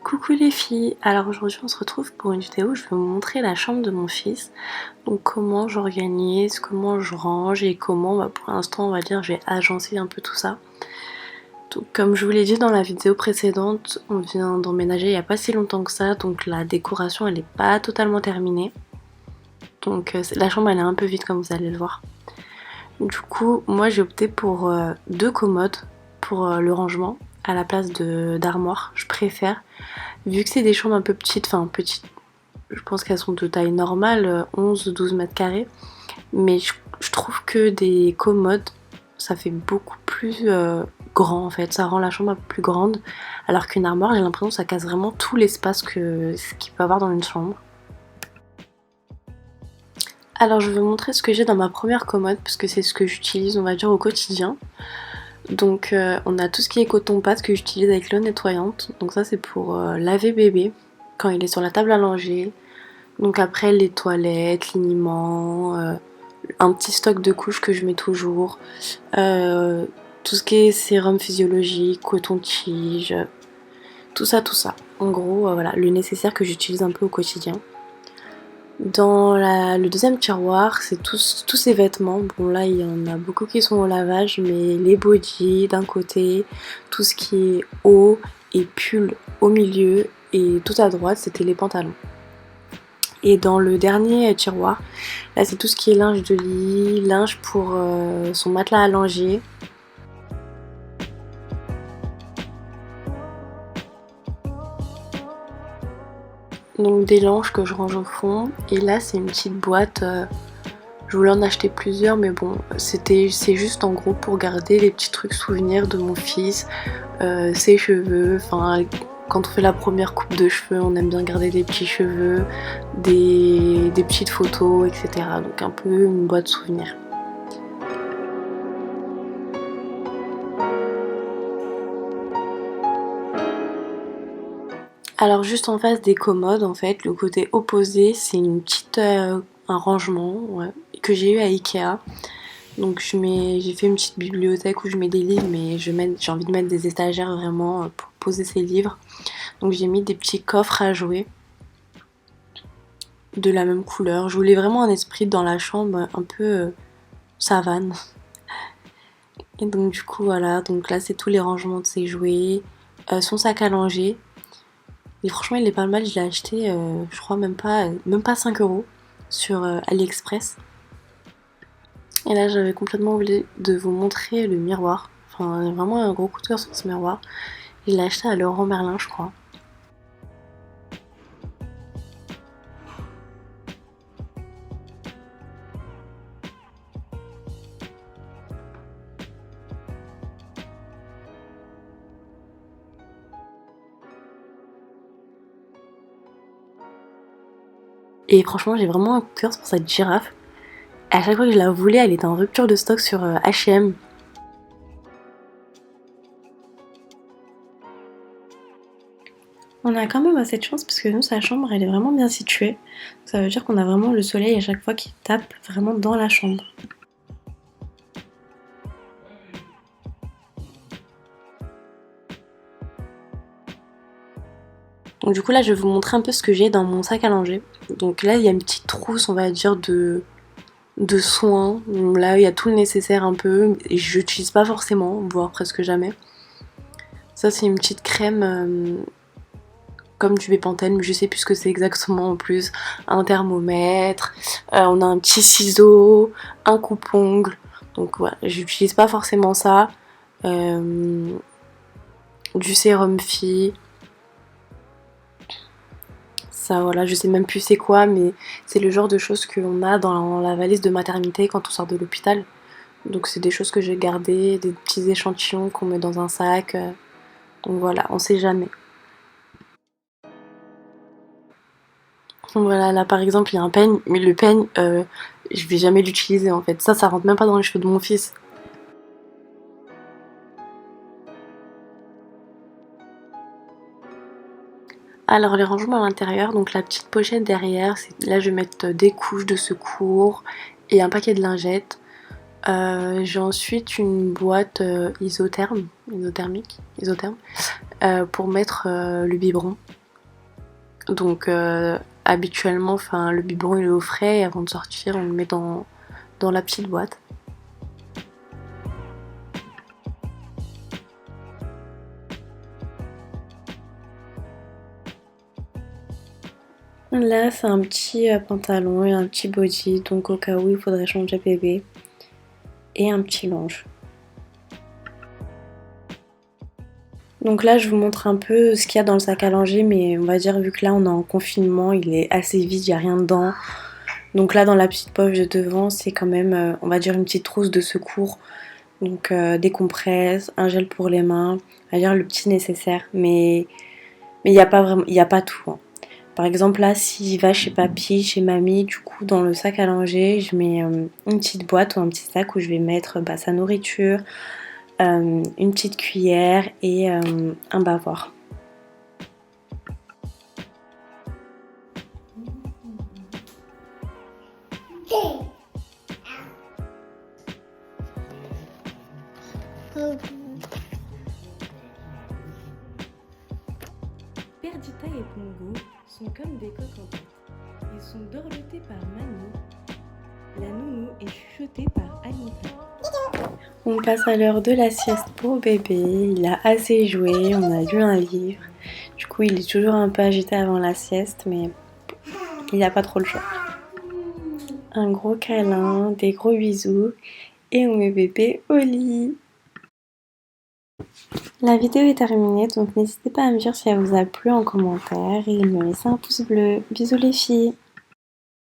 Coucou les filles, alors aujourd'hui on se retrouve pour une vidéo où je vais vous montrer la chambre de mon fils. Donc comment j'organise, comment je range et comment pour l'instant on va dire j'ai agencé un peu tout ça. Donc comme je vous l'ai dit dans la vidéo précédente, on vient d'emménager il n'y a pas si longtemps que ça, donc la décoration elle n'est pas totalement terminée. Donc la chambre elle est un peu vide comme vous allez le voir. Du coup moi j'ai opté pour deux commodes pour le rangement à la place d'armoire, je préfère. Vu que c'est des chambres un peu petites, enfin petites, je pense qu'elles sont de taille normale, 11-12 mètres carrés, mais je trouve que des commodes, ça fait beaucoup plus grand en fait, ça rend la chambre un peu plus grande, alors qu'une armoire, j'ai l'impression que ça casse vraiment tout l'espace qu'il peut avoir dans une chambre. Alors je vais vous montrer ce que j'ai dans ma première commode, parce que c'est ce que j'utilise, on va dire, au quotidien. Donc on a tout ce qui est coton-pâte que j'utilise avec l'eau nettoyante. Donc ça c'est pour laver bébé quand il est sur la table à langer. Donc après les toilettes, liniment, un petit stock de couches que je mets toujours. Tout ce qui est sérum physiologique, coton-tige, tout ça. En gros voilà, le nécessaire que j'utilise un peu au quotidien. Dans le deuxième tiroir, c'est tous ces vêtements. Bon là il y en a beaucoup qui sont au lavage, mais les bodys d'un côté, tout ce qui est haut et pull au milieu, et tout à droite c'était les pantalons. Et dans le dernier tiroir, là c'est tout ce qui est linge de lit, linge pour son matelas à langer. Donc des linges que je range au fond, et là c'est une petite boîte, je voulais en acheter plusieurs mais bon c'est juste en gros pour garder les petits trucs souvenirs de mon fils, ses cheveux, enfin quand on fait la première coupe de cheveux on aime bien garder des petits cheveux, des petites photos, etc. Donc un peu une boîte souvenirs. Alors juste en face des commodes en fait, le côté opposé c'est une petite un rangement, ouais, que j'ai eu à Ikea. Donc j'ai fait une petite bibliothèque où je mets des livres, mais j'ai envie de mettre des étagères vraiment pour poser ces livres. Donc j'ai mis des petits coffres à jouer de la même couleur. Je voulais vraiment un esprit dans la chambre un peu savane. Et donc du coup voilà, donc là c'est tous les rangements de ses jouets, son sac à langer. Et franchement il est pas mal, je l'ai acheté je crois même pas 5 € sur AliExpress. Et là j'avais complètement oublié de vous montrer le miroir. Enfin vraiment un gros coup de cœur sur ce miroir. Je l'ai acheté à Leroy Merlin je crois. Et franchement j'ai vraiment un coup de cœur pour cette girafe. À chaque fois que je la voulais, elle était en rupture de stock sur H&M. On a quand même assez de chance parce que nous, sa chambre, elle est vraiment bien située. Ça veut dire qu'on a vraiment le soleil à chaque fois qui tape vraiment dans la chambre. Donc du coup là, je vais vous montrer un peu ce que j'ai dans mon sac à langer. Donc là, il y a une petite trousse, on va dire, de soins. Donc là, il y a tout le nécessaire un peu. Et je n'utilise pas forcément, voire presque jamais. Ça, c'est une petite crème comme du Bepanthen, mais je sais plus ce que c'est exactement en plus. Un thermomètre, on a un petit ciseau, un coupe-ongle. Donc voilà, j'utilise pas forcément ça. Du sérum Phi. Ça voilà, je sais même plus c'est quoi, mais c'est le genre de choses qu'on a dans la valise de maternité quand on sort de l'hôpital. Donc c'est des choses que j'ai gardées, des petits échantillons qu'on met dans un sac. Donc voilà, on sait jamais. Donc voilà, là par exemple il y a un peigne, mais le peigne, je vais jamais l'utiliser en fait. Ça rentre même pas dans les cheveux de mon fils. Alors les rangements à l'intérieur, donc la petite pochette derrière, là je vais mettre des couches de secours et un paquet de lingettes. J'ai ensuite une boîte isotherme pour mettre le biberon. Donc habituellement, enfin, le biberon il est au frais et avant de sortir, on le met dans la petite boîte. Là, c'est un petit pantalon et un petit body, donc au cas où il faudrait changer bébé. Et un petit linge. Donc là, je vous montre un peu ce qu'il y a dans le sac à langer, mais on va dire, vu que là, on est en confinement, il est assez vide, il n'y a rien dedans. Donc là, dans la petite poche de devant, c'est quand même, on va dire, une petite trousse de secours. Donc des compresses, un gel pour les mains, on va dire le petit nécessaire. Mais il n'y a pas vraiment, il n'y a pas tout, hein. Par exemple, là, s'il va chez papy, chez mamie, du coup, dans le sac à langer, je mets une petite boîte ou un petit sac où je vais mettre sa nourriture, une petite cuillère et un bavoir. Perdita et Pongo sont comme des coques en tête. Ils sont dorlotés par Manu. La nounou est chuchotée par Anita. On passe à l'heure de la sieste pour bébé. Il a assez joué, on a lu un livre. Du coup, il est toujours un peu agité avant la sieste, mais il n'a pas trop le choix. Un gros câlin, des gros bisous et on met bébé au lit. La vidéo est terminée, donc n'hésitez pas à me dire si elle vous a plu en commentaire et me laisser un pouce bleu. Bisous les filles!